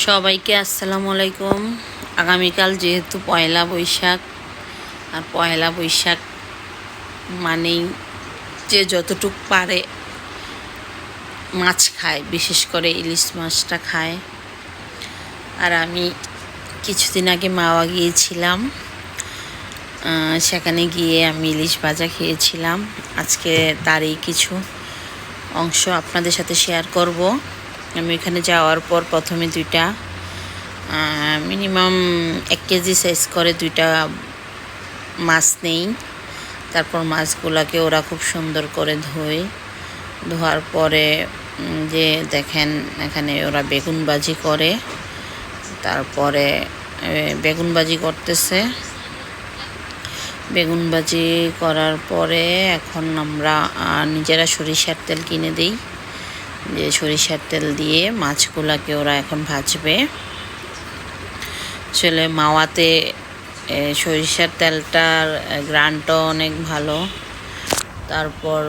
সবাইকে আসসালামু আলাইকুম। আগামীকাল যেহেতু পয়লা বৈশাখ, আর পয়লা বৈশাখ মানেই যে যতটুক পারে মাছ খায়, বিশেষ করে ইলিশ মাছটা খায়। আর আমি কিছুদিন আগে মাওয়া গিয়েছিলাম, সেখানে গিয়ে আমি ইলিশ ভাজা খেয়েছিলাম। আজকে তারই কিছু অংশ আপনাদের সাথে শেয়ার করব। আমি এখানে যাওয়ার পর প্রথমে মিনিমাম 1 কেজি সাইজ করে 2টা মাছ নেই। তারপর মাছগুলোকে ওরা খুব সুন্দর করে ধোয়ার পরে যে দেখেন এখানে ওরা বেগুন ভাজি করে, তারপরে বেগুন ভাজি করতেছে। বেগুন ভাজি করার পরে এখন আমরা নিজেরা সরিষার তেল কিনে দিই, যে সরিষার তেল দিয়ে মাছগুলোকে ওরা এখন ভাজবে। আসলে মাওয়াতে সরিষার তেলটার গ্রানটা অনেক ভালো। তারপর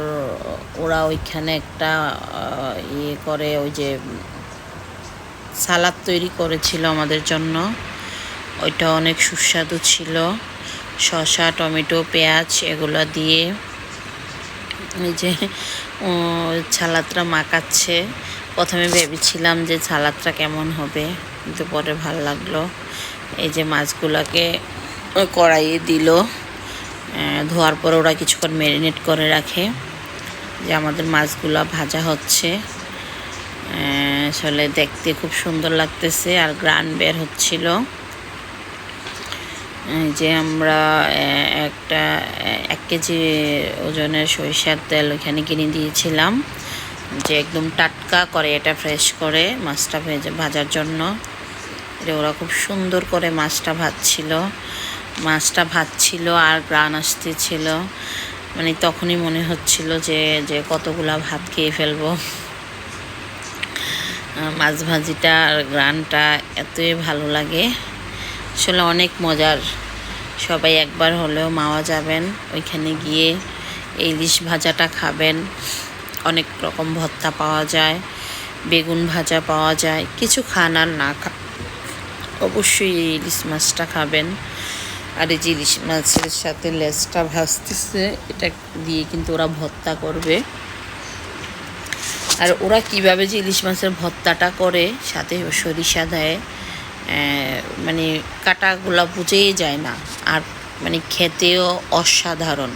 ওরা ওইখানে একটা করে, ওই যে সালাদ তৈরি করেছিল আমাদের জন্য, ওইটা অনেক সুস্বাদু ছিল। শসা, টমেটো, পেঁয়াজ এগুলো দিয়ে এই যে সালাদটা মাখাচ্ছে। প্রথমে ভেবেছিলাম যে সালাদটা কেমন হবে, কিন্তু পরে ভালো লাগলো। এই যে মাছগুলোকে কড়াইয়ে দিল, ধোয়ার পর ওরা কিছুক্ষণ ম্যারিনেট করে রাখে। যে আমাদের মাছগুলো ভাজা হচ্ছে, আসলে দেখতে খুব সুন্দর লাগতেছে আর গ্রান বের হচ্ছিল। যে আমরা 1 কেজি ওজনের সরিষার তেল ওইখানে কিনে দিয়েছিলাম, যে একদম টাটকা করে, এটা ফ্রেশ করে মাছটা ভাজার জন্য। এটা ওরা খুব সুন্দর করে মাছটা ভাজছিল আর গ্রান আসতেছিল। মানে তখনই মনে হচ্ছিল যে কতগুলা ভাত খেয়ে ফেলবো। মাছ ভাজিটা আর গ্রানটা এতই ভালো লাগে, আসলে অনেক মজার। সবাই একবার হলেও মাওয়া যাবেন, ওইখানে গিয়ে এই ইলিশ ভাজাটা খাবেন। অনেক রকম ভর্তা পাওয়া যায়, বেগুন ভাজা পাওয়া যায়। কিছু খান আর না খান, অবশ্যই এই ইলিশ মাছটা খাবেন। আর এই যে ইলিশ মাছের সাথে লেজটা ভাজতেছে, এটা দিয়ে কিন্তু ওরা ভর্তা করবে। আর ওরা কিভাবে যে ইলিশ মাছের ভর্তাটা করে, সাথে সরিষা দেয়, মানে কাটাগুলা বুঝেই যায় না। আর মানে খেতেও অসাধারণ,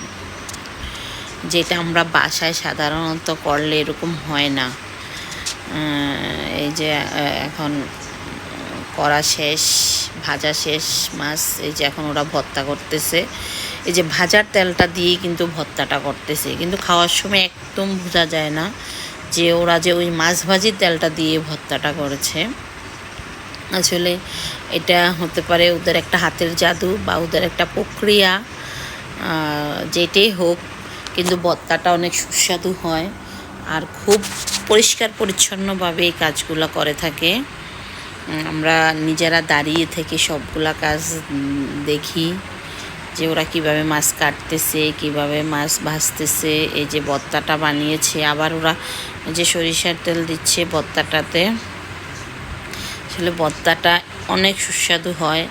যেটা আমরা বাসায় সাধারণত করলে এরকম হয় না। এই যে এখন করা শেষ, ভাজা শেষ মাছ, এই যে এখন ওরা ভর্তা করতেছে। এই যে ভাজার তেলটা দিয়ে কিন্তু ভর্তাটা করতেছে, কিন্তু খাওয়ার সময় একদম বোঝা যায় না যে ওরা যে ওই মাছ ভাজির তেলটা দিয়ে ভর্তাটা করেছে। আসলে এটা হতে পারে ওদের একটা হাতের জাদু বা ওদের একটা প্রক্রিয়া, যেটাই হোক, কিন্তু ভর্তাটা অনেক সুস্বাদু হয় আর খুব পরিষ্কার পরিচ্ছন্নভাবে এই কাজগুলো করে থাকে। আমরা নিজেরা দাঁড়িয়ে থেকে সবগুলা কাজ দেখি, যে ওরা কিভাবে মাছ কাটতেছে, কিভাবে মাছ ভাজতেছে। এই যে ভর্তাটা বানিয়েছে, আবার ওরা যে সরিষার তেল দিচ্ছে ভর্তাটাতে। আসলে ভর্তাটা অনেক সুস্বাদু হয়।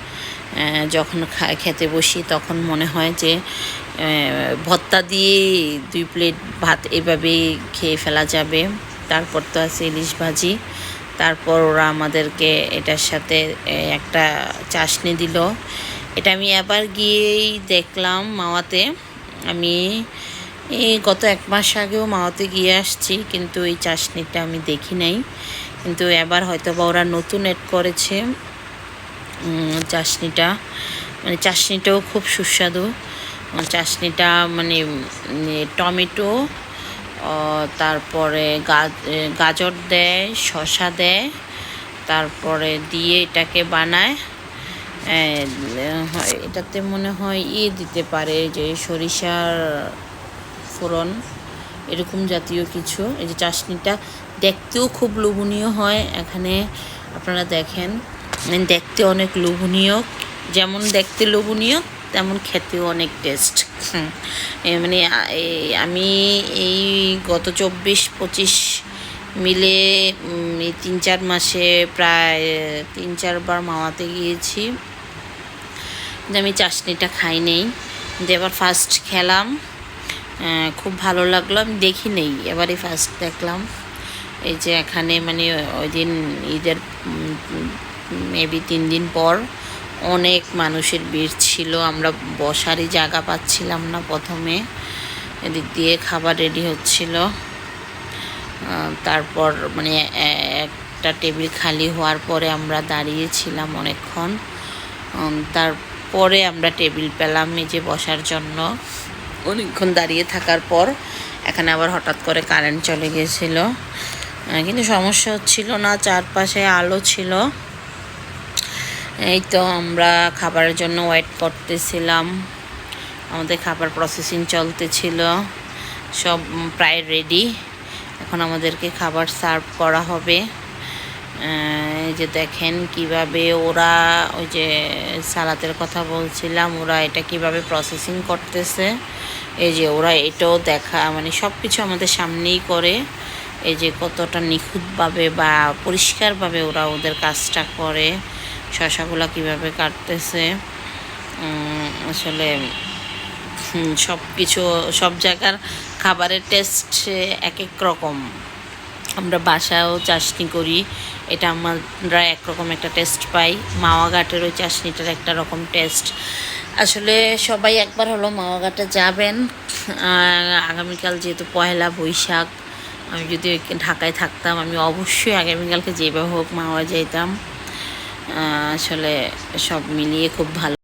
যখন খেতে বসি তখন মনে হয় যে ভর্তা দিয়ে 2 প্লেট ভাত এভাবেই খেয়ে ফেলা যাবে। তারপর তো আছে ইলিশ ভাজি। তারপর ওরা আমাদেরকে এটার সাথে একটা চাশনি দিল। এটা আমি এবার গিয়েই দেখলাম মাওয়াতে। আমি গত 1 মাস আগেও মাওয়াতে গিয়ে আসছি, কিন্তু এই চাশনিটা আমি দেখি নাই। কিন্তু এবার হয়তো বা ওরা নতুন এড করেছে চাশনিটা। মানে চাশনিটাও খুব সুস্বাদু। চাশনিটা মানে টমেটো, তারপরে গাজর দেয়, শসা দেয়, তারপরে দিয়ে এটাকে বানায়। এটাতে মনে হয় দিতে পারে, যে সরিষার ফোড়ন, এরকম জাতীয় কিছু। এই যে চাশনিটা দেখতেও খুব লোভনীয় হয়। এখানে আপনারা দেখেন, দেখতে অনেক লোভনীয়। যেমন দেখতে লোভনীয়, তেমন খেতেও অনেক টেস্ট। মানে আমি এই গত 24-25 মিলে এই 3-4 মাসে প্রায় 3-4 বার মাওয়াতে গিয়েছি। কিন্তু আমি চাশনিটা খাই নেই, কিন্তু এবার ফার্স্ট খেলাম, খুব ভালো লাগলো। আমি দেখি নেই, এবারই ফার্স্ট দেখলাম। এই যে এখানে মানে ওই দিন ঈদের মেবি 3 দিন পর অনেক মানুষের ভিড় ছিল, আমরা বসারই জায়গা পাচ্ছিলাম না প্রথমে। এদিক দিয়ে খাবার রেডি হচ্ছিল, তারপর মানে একটা টেবিল খালি হওয়ার পরে আমরা দাঁড়িয়েছিলাম অনেকক্ষণ, তারপরে আমরা টেবিল পেলাম এই যে বসার জন্য। অনেকক্ষণ দাঁড়িয়ে থাকার পর এখানে আবার হঠাৎ করে কারেন্ট চলে গিয়েছিল, কিন্তু সমস্যা হচ্ছিল না, চারপাশে আলো ছিল। এই তো আমরা খাবারের জন্য ওয়েট করতেছিলাম, আমাদের খাবার প্রসেসিং চলতেছিল, সব প্রায় রেডি। এখন আমাদেরকে খাবার সার্ভ করা হবে। এই যে দেখেন কিভাবে ওরা, ওই যে সালাতের কথা বলছিলাম, ওরা এটা কিভাবে প্রসেসিং করতেছে। এই যে ওরা এটাও দেখা মানে সব কিছু আমাদের সামনেই করে। এই যে কতটা নিখুঁতভাবে বা পরিষ্কারভাবে ওরা ওদের কাজটা করে, শসাগুলো কিভাবে কাটতেছে। আসলে সব কিছু, সব জায়গার খাবারের টেস্ট এক এক রকম। আমরা বাসায়ও চাশনি করি, এটা আমরা একরকম একটা টেস্ট পাই। মাওয়া ঘাটের ওই চাশনিটার একটা রকম টেস্ট। আসলে সবাই একবার হলো মাওয়া ঘাটে যাবেন। আগামীকাল যেহেতু পয়লা বৈশাখ, আমি যদি ঢাকায় থাকতাম আমি অবশ্যই আগামীকালকে যেভাবে হোক মাওয়া যেতাম। আসলে সব মিলিয়ে খুব ভালো।